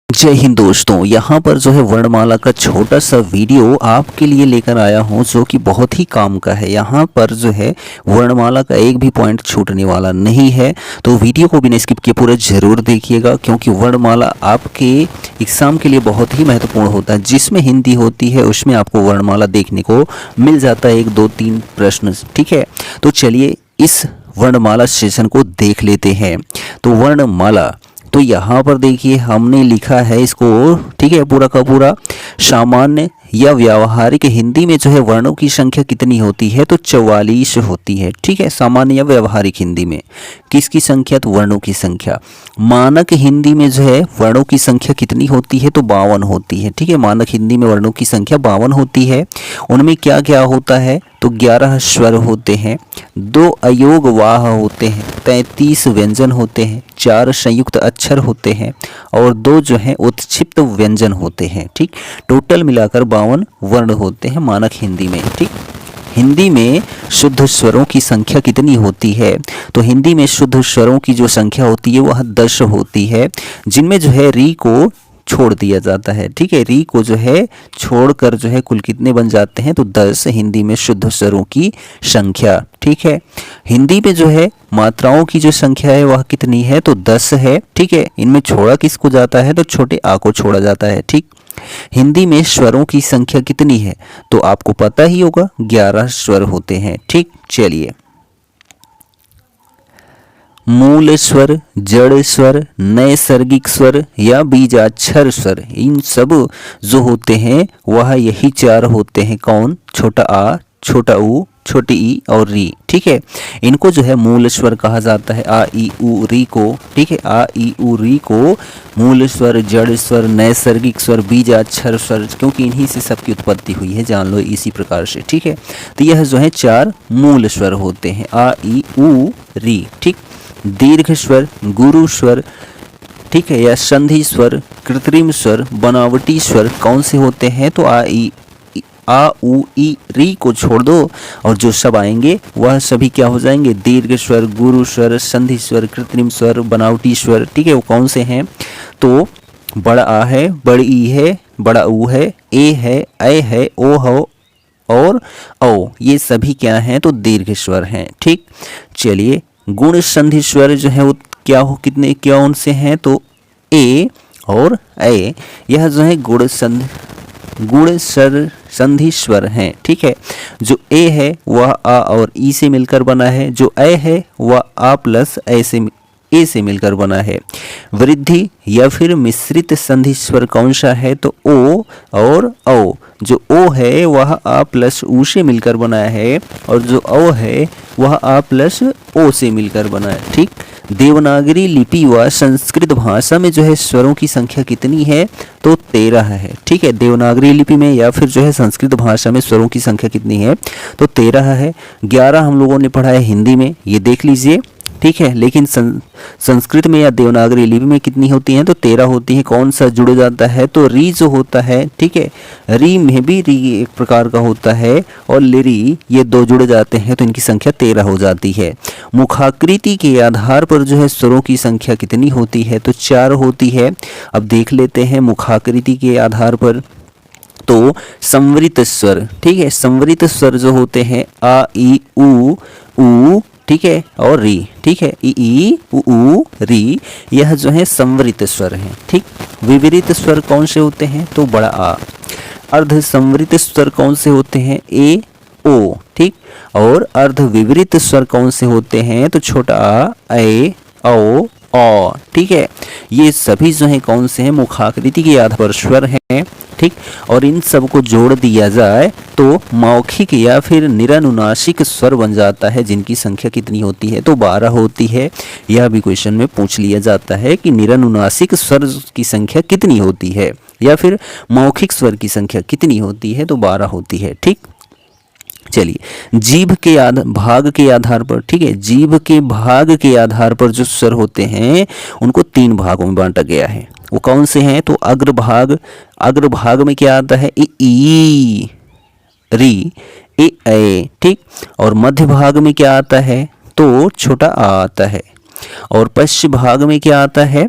जय हिंद दोस्तों, यहाँ पर जो है वर्णमाला का छोटा सा वीडियो आपके लिए लेकर आया हूँ जो कि बहुत ही काम का है। यहाँ पर जो है वर्णमाला का एक भी पॉइंट छूटने वाला नहीं है, तो वीडियो को बिना स्किप किए पूरा जरूर देखिएगा, क्योंकि वर्णमाला आपके एग्ज़ाम के लिए बहुत ही महत्वपूर्ण होता है। जिसमें हिंदी होती है उसमें आपको वर्णमाला देखने को मिल जाता है, 1 2 3 प्रश्न। ठीक है, तो चलिए इस वर्णमाला सेशन को देख लेते हैं। तो वर्णमाला, तो यहाँ पर देखिए हमने लिखा है इसको, ठीक है, पूरा का पूरा। सामान्य या व्यावहारिक हिंदी में जो है वर्णों की संख्या कितनी होती है? तो 44 होती है। ठीक है, सामान्य या व्यावहारिक हिंदी में किसकी संख्या? तो वर्णों की संख्या। मानक हिंदी में जो है वर्णों की संख्या कितनी होती है? तो 52 होती है। ठीक है, मानक हिंदी में वर्णों की संख्या 52 होती है। उनमें क्या क्या होता है? तो 11 स्वर होते हैं, 2 अयोग वाह होते हैं, 33 व्यंजन होते हैं, 4 संयुक्त अक्षर होते हैं और 2 जो है उत्क्षिप्त व्यंजन होते हैं। ठीक, टोटल मिलाकर 52 वर्ण होते हैं मानक हिंदी में। ठीक, हिंदी में शुद्ध स्वरों की संख्या कितनी होती है? तो हिंदी में शुद्ध स्वरों की जो संख्या होती है वह 10 होती है, जिनमें जो है री को छोड़ दिया जाता है। ठीक है, री को जो है छोड़कर जो है कुल कितने बन जाते हैं? तो 10 हिंदी में शुद्ध स्वरों की संख्या। ठीक है, हिंदी में जो है मात्राओं की जो संख्या है वह कितनी है? तो 10 है। ठीक है, इनमें छोड़ा किसको जाता है? तो छोटे आ को छोड़ा जाता है। ठीक, हिंदी में स्वरों की संख्या कितनी है? तो आपको पता ही होगा, 11 स्वर होते हैं। ठीक, चलिए, मूल स्वर, जड़ स्वर, नैसर्गिक स्वर या बीजाक्षर स्वर, इन सब जो होते हैं वह यही 4 होते हैं। कौन? छोटा आ, छोटा ऊ, छोटी ई और री। ठीक है, इनको जो है मूल स्वर कहा जाता है, आ ई उ री को। ठीक है, आ ई उ री को मूल स्वर, जड़ स्वर, नैसर्गिक स्वर, बीजाक्षर स्वर, क्योंकि इन्हीं से सबकी उत्पत्ति हुई है, जान लो इसी प्रकार से। ठीक है, तो यह जो है 4 मूल स्वर होते हैं, आ ई उ री। ठीक, दीर्घ स्वर, गुरु स्वर, ठीक है, या संधि स्वर, कृत्रिम स्वर, बनावटी स्वर कौन से होते हैं? तो आ उ ई री को छोड़ दो और जो सब आएंगे वह सभी क्या हो जाएंगे? दीर्घ स्वर, गुरु स्वर, संधि स्वर, कृत्रिम स्वर, बनावटी स्वर। ठीक है, वो कौन से हैं? तो बड़ा आ है, बड़ी ई है, बड़ा ऊ है, ए है, ऐ है, ओ हो और औ, ये सभी क्या हैं? तो दीर्घ स्वर हैं। ठीक, चलिए, गुण संधि स्वर जो है वो क्या हो, कितने क्या उनसे हैं? तो ए और ए, यह जो है गुण संधि स्वर हैं। ठीक है, जो ए है वह आ और ई से मिलकर बना है, जो ए है वह आ प्लस ए से मिलकर बना है। वृद्धि या फिर मिश्रित संधि स्वर कौन सा है? तो ओ और औ, जो ओ है वह आ प्लस ऊ से मिलकर बना है और जो औ है वह आ प्लस ओ से मिलकर बना है। ठीक, देवनागरी लिपि व संस्कृत भाषा में जो है स्वरों की संख्या कितनी है? तो 13 है। ठीक है, देवनागरी लिपि में या फिर जो है संस्कृत भाषा में स्वरों की संख्या कितनी है? तो 13 है। 11 हम लोगों ने पढ़ा है हिंदी में, ये देख लीजिए। ठीक है, लेकिन संस्कृत में या देवनागरी लिपि में कितनी होती हैं? तो 13 होती है। कौन सा जुड़ जाता है? तो री जो होता है। ठीक है, री में भी री एक प्रकार का होता है और लिरी, ये 2 जुड़ जाते हैं तो इनकी संख्या 13 हो जाती है। मुखाकृति के आधार पर जो है स्वरों की संख्या कितनी होती है? तो 4 होती है। अब देख लेते हैं मुखाकृति के आधार पर। तो संवृत स्वर, ठीक है, संवृत स्वर जो होते हैं आ ई उ, ठीक है, और री। ठीक है, ई उ री, यह जो है संवृत स्वर हैं। ठीक, विवरित स्वर कौन से होते हैं? तो बड़ा आ। अर्ध संवृत स्वर कौन से होते हैं? ए ओ। ठीक, और अर्ध विवरित स्वर कौन से होते हैं? तो छोटा आ, ए औ, औ। ठीक है, ये सभी जो है कौन से हैं? मुखाकृति के आधार पर स्वर हैं। ठीक, और इन सब को जोड़ दिया जाए तो मौखिक या फिर निरनुनासिक स्वर बन जाता है, जिनकी संख्या कितनी होती है? तो 12 होती है। यह भी क्वेश्चन में पूछ लिया जाता है कि निरनुनासिक स्वर की संख्या कितनी होती है या फिर मौखिक स्वर की संख्या कितनी होती है? तो 12 होती है। ठीक, चलिए, जीभ के भाग के आधार पर, ठीक है, जीभ के भाग के आधार पर जो स्वर होते हैं उनको 3 भागों में बांटा गया है। वो कौन से हैं? तो अग्रभाग में क्या आता है? ई री, ए ऐ। ठीक, और मध्य भाग में क्या आता है? तो छोटा आ आता है। और पश्चिम भाग में क्या आता है?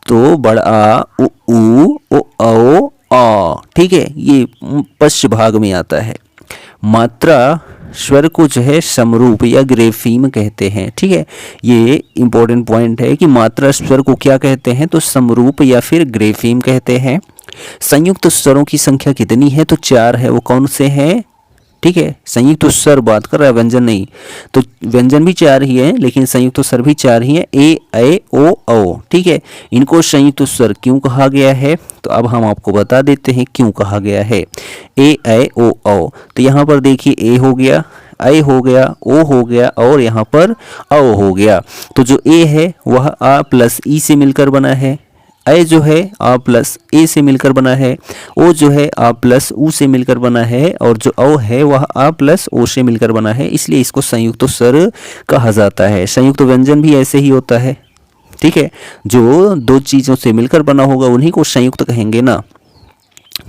तो बड़ा आ, उ औ आ, ठीक है, ये पश्च भाग में आता है। मात्रा स्वर को जो है समरूप या ग्रेफीम कहते हैं, ठीक है। ये इंपॉर्टेंट पॉइंट है कि मात्रा स्वर को क्या कहते हैं, तो समरूप या फिर ग्रेफीम कहते हैं। संयुक्त स्वरों की संख्या कितनी है, तो 4 है। वो कौन से हैं, ठीक है। संयुक्त स्वर बात कर रहा है, व्यंजन नहीं। तो व्यंजन भी 4 ही है, लेकिन संयुक्त स्वर भी 4 ही है, ए ऐ ओ औ, ठीक है। इनको संयुक्त स्वर क्यों कहा गया है, तो अब हम आपको बता देते हैं क्यों कहा गया है ए ऐ ओ औ। तो यहाँ पर देखिए ए हो गया, ऐ हो गया, ओ हो गया और यहाँ पर औ हो गया। तो जो ए है वह आ प्लस ई से मिलकर बना है, ऐ जो है आ प्लस ए से मिलकर बना है, ओ जो है आ प्लस ऊ से मिलकर बना है, और जो औ है वह आ प्लस ओ से मिलकर बना है, इसलिए इसको संयुक्त स्वर कहा जाता है। संयुक्त व्यंजन भी ऐसे ही होता है, ठीक है। जो दो चीज़ों से मिलकर बना होगा उन्हीं को संयुक्त कहेंगे ना।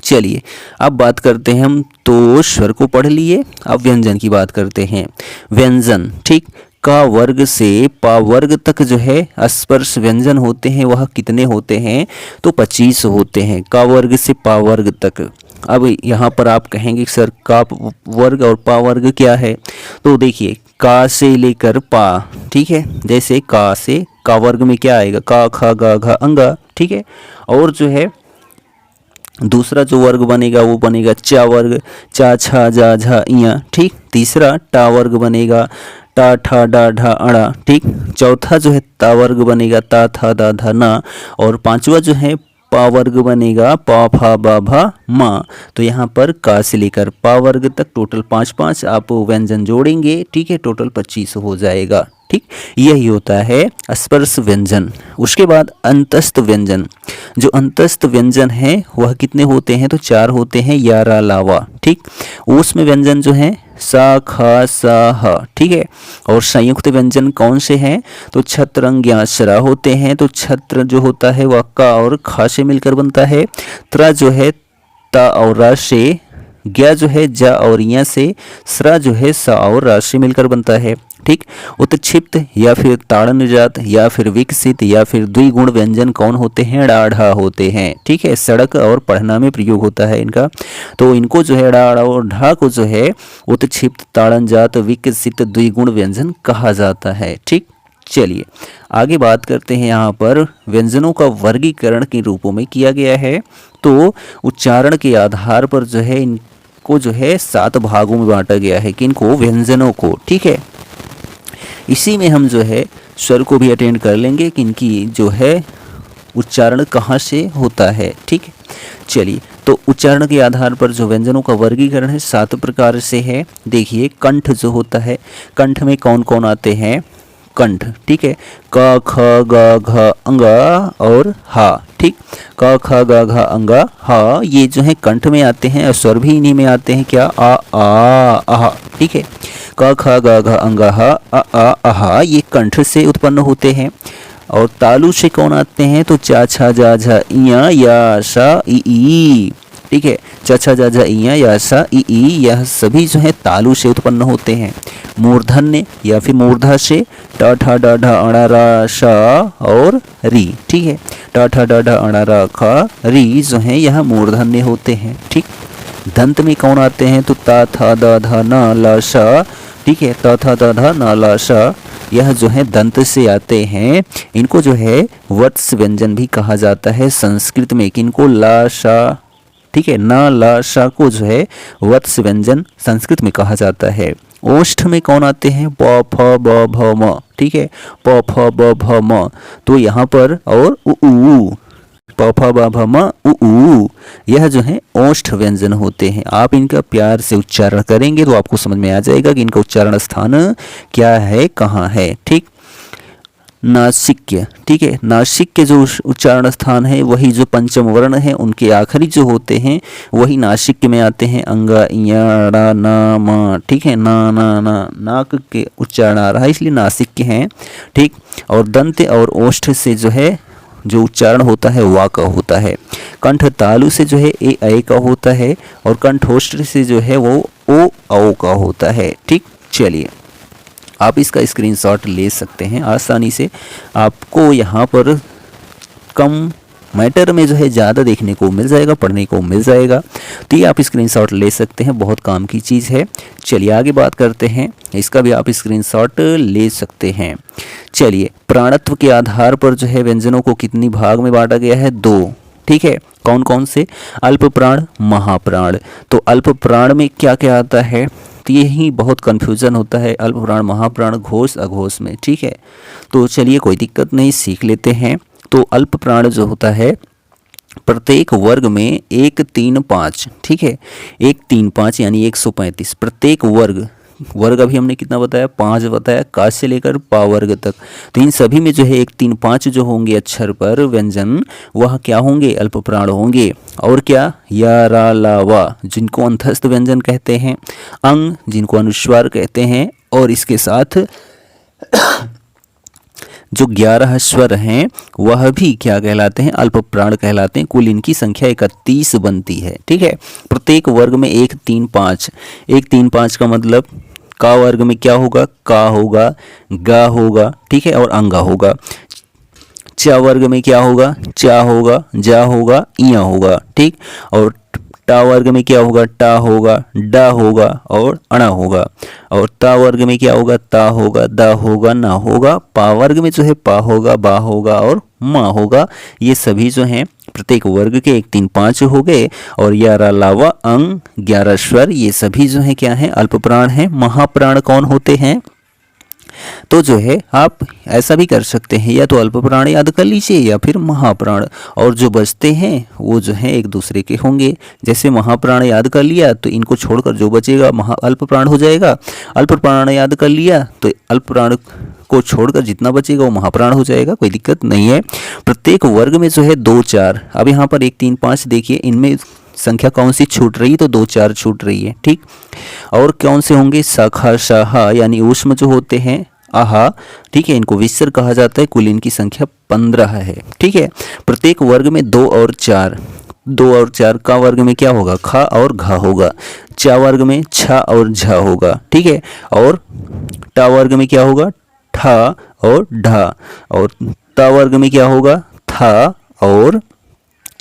चलिए अब बात करते हैं हम, तो स्वर को पढ़ लिए, अब व्यंजन की बात करते हैं। व्यंजन, ठीक, का वर्ग से पा वर्ग तक जो है स्पर्श व्यंजन होते हैं वह कितने होते हैं, तो 25 होते हैं, का वर्ग से पा वर्ग तक। अब यहाँ पर आप कहेंगे सर का वर्ग और पा वर्ग क्या है, तो देखिए का से लेकर पा, ठीक है। जैसे का से का वर्ग में क्या आएगा, का खा गा घा अंगा, ठीक है। और जो है दूसरा जो वर्ग बनेगा वो बनेगा चा वर्ग, चा छा जा झा इया, ठीक। तीसरा टा वर्ग बनेगा, टा ठा डा ढा अड़ा, ठीक। चौथा जो है ता वर्ग बनेगा, ता था दा धा ना। और पांचवा जो है पा वर्ग बनेगा, पा फा बा भा मा। तो यहाँ पर का से लेकर पा वर्ग तक टोटल 5 आप व्यंजन जोड़ेंगे, ठीक है, टोटल 25 हो जाएगा, ठीक। यही होता है स्पर्श व्यंजन। उसके बाद अंतस्थ व्यंजन, जो अंतस्थ व्यंजन है वह कितने होते हैं, तो 4 होते हैं, या रा लावा, ठीक। उसमें व्यंजन जो है सा खा सा ह, ठीक है। और संयुक्त व्यंजन कौन से हैं, तो छत्र अंग ज्ञासरा होते हैं। तो छत्र जो होता है वह का और खा से मिलकर बनता है, त्र जो है ता और रा से, ज्ञा जो है जा और या से, स्रा जो है सा और रा से मिलकर बनता है, ठीक। उत्क्षिप्त या फिर ताड़नजात या फिर विकसित या फिर द्विगुण व्यंजन कौन होते हैं, डाढ़ा होते हैं, ठीक है। सड़क और पढ़ना में प्रयोग होता है इनका। तो इनको जो है डाढ़ और ढा को जो है उत्क्षिप्त ताड़नजात विकसित द्विगुण व्यंजन कहा जाता है, ठीक। चलिए आगे बात करते हैं। यहाँ पर व्यंजनों का वर्गीकरण किन रूपों में किया गया है, तो उच्चारण के आधार पर जो है इनको जो है 7 भागों में बांटा गया है, किनको, व्यंजनों को, ठीक है। इसी में हम जो है स्वर को भी अटेंड कर लेंगे कि इनकी जो है उच्चारण कहाँ से होता है, ठीक है। चलिए तो उच्चारण के आधार पर जो व्यंजनों का वर्गीकरण है 7 प्रकार से है। देखिए कंठ जो होता है, कंठ में कौन कौन आते हैं, कंठ, ठीक है, क ख ग घ अंगा और हा, ठीक। क ख ग घ अंगा हा, ये जो है कंठ में आते हैं और स्वर भी इन्हीं में आते हैं, क्या, आ आहा, ठीक है। क ख ग घ अंगा हा आ आहा, ये कंठ से उत्पन्न होते हैं। और तालु से कौन आते हैं, तो चा छा जा झा इया या सा ई, ठीक है। चा छा जा झा इया या सा ई, यह सभी जो है तालु से उत्पन्न होते हैं। मूर्धन्य या फिर मूर्धा से टा ठा डा ढा अणा रा शा और री, ठीक है। टा ठा डा ढा अणा रा खा री जो है यह मूर्धन्य होते हैं, ठीक। दंत में कौन आते हैं, तो ता था दा धा ना ला शा, ठीक है। ता था दा धा ना ला शा, यह जो है दंत से आते हैं। इनको जो है वत्स व्यंजन भी कहा जाता है संस्कृत में, किनको, ला शा, ठीक है, ना ला शा को जो है वत्स व्यंजन संस्कृत में कहा जाता है। ओष्ठ में कौन आते हैं, प फ ब भ म, ठीक है, प फ ब भ म, तो यहाँ पर और उ प फ ब भ म उ, यह जो है ओष्ठ व्यंजन होते हैं। आप इनका प्यार से उच्चारण करेंगे तो आपको समझ में आ जाएगा कि इनका उच्चारण स्थान क्या है, कहाँ है, ठीक। नासिक्य, ठीक है, नासिक्य जो उच्चारण स्थान है वही जो पंचम वर्ण है उनके आखिरी जो होते हैं वही नासिक्य में आते हैं। अंगा इया ड़ा ना मा, ठीक है, ना ना ना, नाक के उच्चारण आ रहा है इसलिए नासिक्य हैं, ठीक। और दंत और ओष्ठ से जो है जो उच्चारण होता है वा का होता है। कंठ तालु से जो है ए ऐ का होता है और कंठोष्ठ से जो है वो ओ औ का होता है, ठीक। चलिए आप इसका स्क्रीनशॉट ले सकते हैं आसानी से, आपको यहाँ पर कम मैटर में जो है ज़्यादा देखने को मिल जाएगा, पढ़ने को मिल जाएगा। तो ये आप स्क्रीनशॉट ले सकते हैं, बहुत काम की चीज़ है। चलिए आगे बात करते हैं, इसका भी आप स्क्रीनशॉट ले सकते हैं। चलिए, प्राणत्व के आधार पर जो है व्यंजनों को कितनी भाग में बांटा गया है? 2। ठीक है, कौन कौन से? अल्प प्राण, महाप्राण। तो अल्प प्राण में क्या क्या आता है? तो यही बहुत कन्फ्यूज़न होता है, अल्प प्राण, महाप्राण, घोष, अघोष में। ठीक है, तो चलिए कोई दिक्कत नहीं, सीख लेते हैं। तो अल्प प्राण जो होता है प्रत्येक वर्ग में 1, 3, 5। ठीक है, 1, 3, 5 यानी 135 प्रत्येक वर्ग अभी हमने कितना बताया? 5 बताया, का से लेकर पा वर्ग तक। तो इन सभी में जो है 1, 3, 5 जो होंगे अक्षर पर व्यंजन, वह क्या होंगे? अल्प प्राण होंगे। और क्या? या, रा, ला, वा, जिनको अंतस्थ व्यंजन कहते हैं, अंग जिनको अनुस्वार कहते हैं, और इसके साथ जो 11 स्वर हैं वह भी क्या कहलाते हैं? अल्प प्राण कहलाते हैं। कुल इनकी संख्या 31 बनती है। ठीक है, प्रत्येक वर्ग में 1, 3, 5। 1, 3, 5 का मतलब का वर्ग में क्या होगा? का होगा, गा होगा, ठीक है, और अंगा होगा। चा वर्ग में क्या होगा? चा होगा, जा होगा, इया होगा। ठीक, और टा वर्ग में क्या होगा? टा होगा, डा होगा और अणा होगा। और ता वर्ग में क्या होगा? ता होगा, दा होगा, ना होगा। पा वर्ग में जो है पा होगा, बा होगा और माँ होगा। ये सभी जो हैं प्रत्येक वर्ग के 1, 3, 5 हो गए। और या, रा, ला, वा, अंग, 11 स्वर, ये सभी जो है क्या है? अल्प प्राण हैं। महाप्राण कौन होते हैं? तो जो है आप ऐसा भी कर सकते हैं, या तो अल्प प्राण याद कर लीजिए या फिर महाप्राण, और जो बचते हैं वो जो है एक दूसरे के होंगे। जैसे महाप्राण याद कर लिया तो इनको छोड़कर जो बचेगा अल्प प्राण हो जाएगा। अल्प प्राण याद कर लिया तो अल्प प्राण को छोड़कर जितना बचेगा वो महाप्राण हो जाएगा, कोई दिक्कत नहीं है। प्रत्येक वर्ग में जो है 2, 4, अब यहाँ पर 1, 3, 5 देखिए, इनमें संख्या कौन सी छूट रही है? तो 2, 4 छूट रही है। ठीक, और कौन से होंगे? शाखा, शाहा यानी ऊष्म जो होते हैं, आहा, ठीक है, इनको विसर कहा जाता है। कुल इनकी संख्या 15 है। ठीक है, प्रत्येक वर्ग में 2 और 4। 2 और 4 का वर्ग में क्या होगा? खा और घा होगा। चा वर्ग में छा और झा होगा। ठीक है, और टा वर्ग में क्या होगा? ठा और ढा। और ता वर्ग में क्या होगा? था और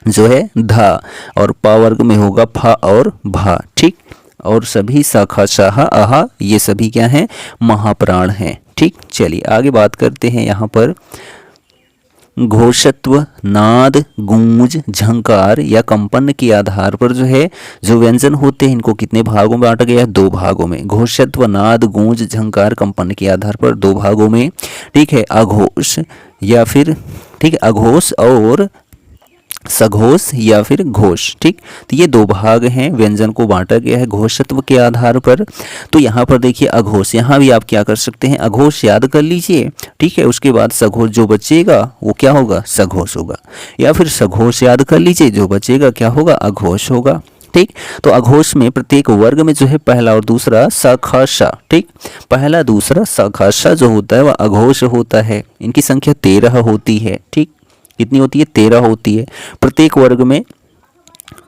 जो है धा। और पा वर्ग में होगा फा और भा। ठीक, और सभी शाखा, शाहा, आहा, ये सभी क्या हैं? महाप्राण हैं। ठीक, चलिए आगे बात करते हैं। यहाँ पर घोषत्व, नाद, गूंज, झंकार या कंपन के आधार पर जो है जो व्यंजन होते हैं इनको कितने भागों में बांटा गया है? 2 भागों में। घोषत्व, नाद, गूंज, झंकार, कंपन के आधार पर 2 भागों में। ठीक है, अघोष या फिर, ठीक है, अघोष और सघोष या फिर घोष। ठीक, तो ये 2 भाग हैं, व्यंजन को बांटा गया है घोषत्व के आधार पर। तो यहाँ पर देखिए अघोष, यहाँ भी आप क्या कर सकते हैं? अघोष याद कर लीजिए। ठीक है, उसके बाद सघोष जो बचेगा वो क्या होगा? सघोष होगा। या फिर सघोष याद कर लीजिए, जो बचेगा क्या होगा? अघोष होगा। ठीक, तो अघोष में प्रत्येक वर्ग में जो है पहला और दूसरा शाखा। ठीक, पहला दूसरा शाखा जो होता है वह अघोष होता है। इनकी संख्या 13 होती है। ठीक, कितनी होती है? 13 होती है। प्रत्येक वर्ग में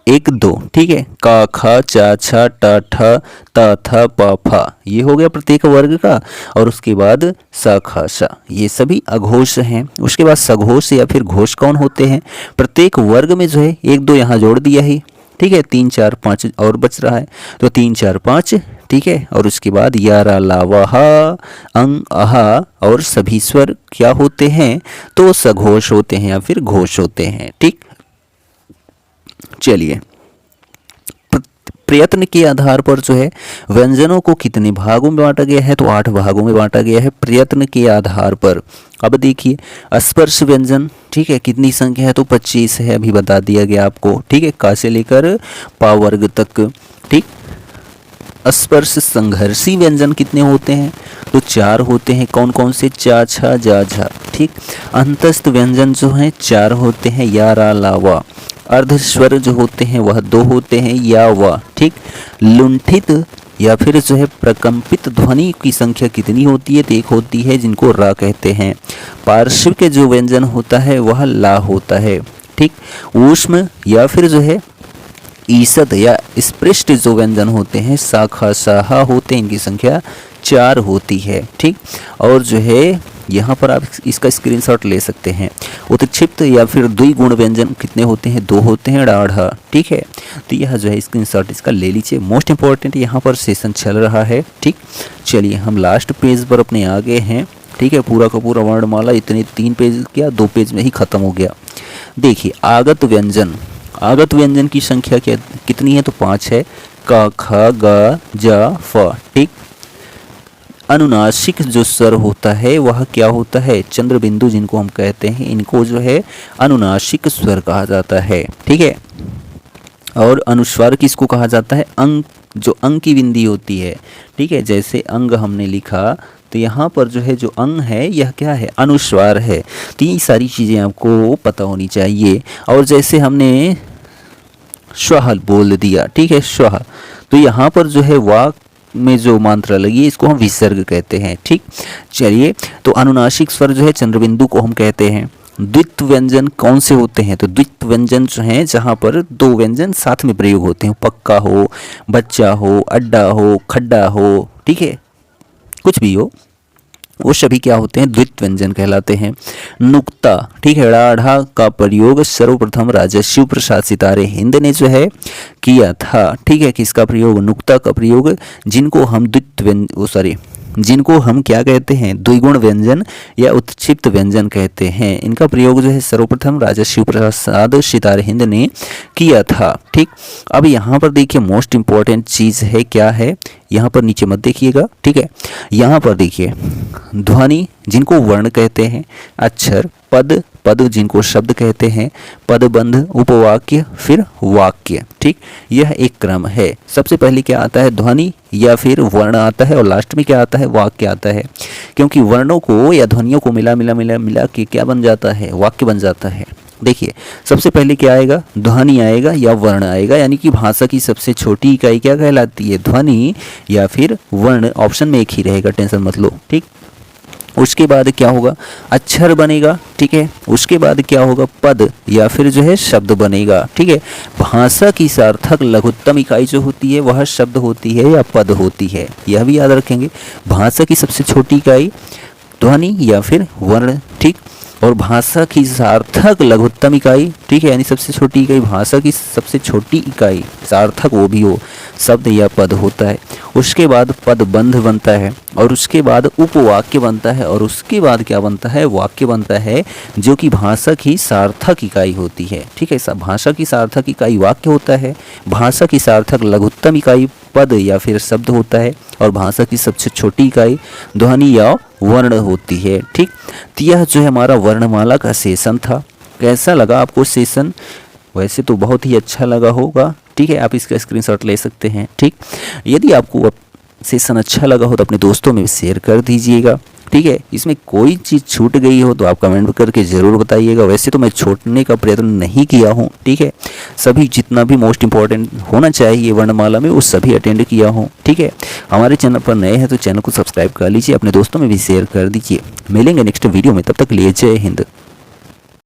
1, 2। ठीक है, का, खा, चा, छा, टा, ठा, ता, था, पा, फा, ये हो गया प्रत्येक वर्ग का। और उसके बाद सा, खा, शा, ये सभी अघोष हैं। उसके बाद सघोष या फिर घोष कौन होते हैं? प्रत्येक वर्ग में जो है 1, 2 यहाँ जोड़ दिया ही। ठीक है, 3, 4, 5 और बच रहा है, तो 3, 4, 5। ठीक है, और उसके बाद या, रा, ला, वा, हा, अंग, आहा और सभी स्वर क्या होते हैं? तो सघोष होते हैं या फिर घोष होते हैं। ठीक, चलिए प्रयत्न के आधार पर जो है व्यंजनों को कितने भागों में बांटा गया है? तो 8 भागों में बांटा गया है प्रयत्न के आधार पर। अब देखिए स्पर्श व्यंजन, ठीक है, कितनी संख्या है? तो 25 है, अभी बता दिया गया आपको। ठीक है, का से लेकर पा वर्ग तक। ठीक, स्पर्श संघर्षी व्यंजन कितने होते हैं? तो 4 होते हैं। कौन कौन से? चा, छा, जा, झा। ठीक, अंतस्थ व्यंजन जो हैं 4 होते हैं, या, रा, ला, वा। अर्ध स्वर जो होते हैं वह 2 होते हैं, या, वा। ठीक, लुंठित या फिर जो है प्रकंपित ध्वनि की संख्या कितनी होती है? तो 1 होती है, जिनको रा कहते हैं। पार्श्व के जो व्यंजन होता है वह ला होता है। ठीक, ऊष्म या फिर जो है ईसद या स्पृष्ट जो व्यंजन होते हैं शाखा, साहा होते हैं, इनकी संख्या 4 होती है। ठीक, और जो है यहाँ पर आप इसका स्क्रीनशॉट ले सकते हैं। उत्क्षिप्त या फिर द्विगुण व्यंजन कितने होते हैं? 2 होते हैं, ढ़, ठीक है। तो यह जो है स्क्रीनशॉट इसका ले लीजिए। मोस्ट इंपॉर्टेंट यहाँ पर सेशन चल रहा है, ठीक। चलिए हम लास्ट पेज पर अपने आ गए हैं, ठीक है। पूरा का पूरा वर्णमाला इतने 3 पेज क्या 2 पेज में ही खत्म हो गया। देखिए आगत व्यंजन, आगत व्यंजन की संख्या क्या कितनी है? तो 5 है। क, ख, ग, ज, फ, ठीक। अनुनासिक जो स्वर होता है वह क्या होता है? चंद्र बिंदु जिनको हम कहते हैं, इनको जो है अनुनासिक स्वर कहा जाता है, ठीक है। और अनुस्वार किसको कहा जाता है? अंग, जो अंग की बिंदी होती है, ठीक है। जैसे अंग हमने लिखा तो यहाँ पर जो है जो अंग है यह क्या है? अनुस्वार है। तो ये सारी चीज़ें आपको पता होनी चाहिए। और जैसे हमने श्वः बोल दिया, ठीक है, श्वः, तो यहाँ पर जो है वाक में जो मात्रा लगी इसको हम विसर्ग कहते हैं, ठीक। चलिए तो अनुनासिक स्वर जो है चंद्रबिंदु को हम कहते हैं। द्वित्व व्यंजन कौन से होते हैं? तो द्वित्व व्यंजन जो हैं जहाँ पर 2 व्यंजन साथ में प्रयोग होते हैं, पक्का हो, बच्चा हो, अड्डा हो, खड्डा हो, ठीक है, कुछ भी हो, वो सभी क्या होते हैं? द्वित्व व्यंजन कहलाते हैं। नुक्ता, ठीक है, ढ़ का प्रयोग सर्वप्रथम राजा शिव प्रसाद सितारे हिंद ने जो है किया था, ठीक है। किसका प्रयोग? नुक्ता का प्रयोग, जिनको हम जिनको हम क्या कहते हैं? द्विगुण व्यंजन या उत्क्षिप्त व्यंजन कहते हैं। इनका प्रयोग जो है सर्वप्रथम राजा शिव प्रसाद सितारे हिंद ने किया था, ठीक। अब यहाँ पर देखिए मोस्ट इंपॉर्टेंट चीज़ है, क्या है? यहाँ पर नीचे मत देखिएगा, ठीक है। यहाँ पर देखिए ध्वनि जिनको वर्ण कहते हैं, अक्षर, पद, पद जिनको शब्द कहते हैं, पदबंध, उपवाक्य, फिर वाक्य, ठीक। यह एक क्रम है। सबसे पहले क्या आता है? ध्वनि या फिर वर्ण आता है और लास्ट में क्या आता है? वाक्य आता है। क्योंकि वर्णों को या ध्वनियों को मिला के क्या बन जाता है? वाक्य बन जाता है। देखिए सबसे पहले क्या आएगा? ध्वनि आएगा या वर्ण आएगा, यानी कि भाषा की सबसे छोटी इकाई क्या कहलाती है? ध्वनि या फिर वर्ण। ऑप्शन में एक ही रहेगा, टेंशन मत लो, ठीक। उसके बाद क्या होगा? अक्षर बनेगा, ठीक है। उसके बाद क्या होगा? पद या फिर जो है शब्द बनेगा, ठीक है। भाषा की सार्थक लघुत्तम इकाई जो होती है वह शब्द होती है या पद होती है, यह भी याद रखेंगे। भाषा की सबसे छोटी इकाई ध्वनि या फिर वर्ण, ठीक। और भाषा की सार्थक लघुत्तम इकाई, ठीक है, यानी सबसे छोटी इकाई, भाषा की सबसे छोटी इकाई सार्थक वो भी हो, शब्द या पद होता है। उसके बाद पदबंध बनता है और उसके बाद उपवाक्य बनता है और उसके बाद क्या बनता है? वाक्य बनता है, जो कि भाषा की सार्थक इकाई होती है, ठीक है। भाषा की सार्थक इकाई वाक्य होता है, भाषा की सार्थक लघुत्तम इकाई पद या फिर शब्द होता है और भाषा की सबसे छोटी इकाई ध्वनि या वर्ण होती है, ठीक। तो यह जो है हमारा वर्णमाला का सेशन था। कैसा लगा आपको सेशन? वैसे तो बहुत ही अच्छा लगा होगा, ठीक है। आप इसका स्क्रीनशॉट ले सकते हैं, ठीक। यदि आपको सेशन अच्छा लगा हो तो अपने दोस्तों में शेयर कर दीजिएगा, ठीक है। इसमें कोई चीज़ छूट गई हो तो आप कमेंट करके ज़रूर बताइएगा। वैसे तो मैं छोड़ने का प्रयत्न नहीं किया हूँ, ठीक है। सभी जितना भी मोस्ट इंपॉर्टेंट होना चाहिए वर्णमाला में वो सभी अटेंड किया हूँ, ठीक है। हमारे चैनल पर नए हैं तो चैनल को सब्सक्राइब कर लीजिए, अपने दोस्तों में भी शेयर कर दीजिए। मिलेंगे नेक्स्ट वीडियो में, तब तक लिए जय हिंद।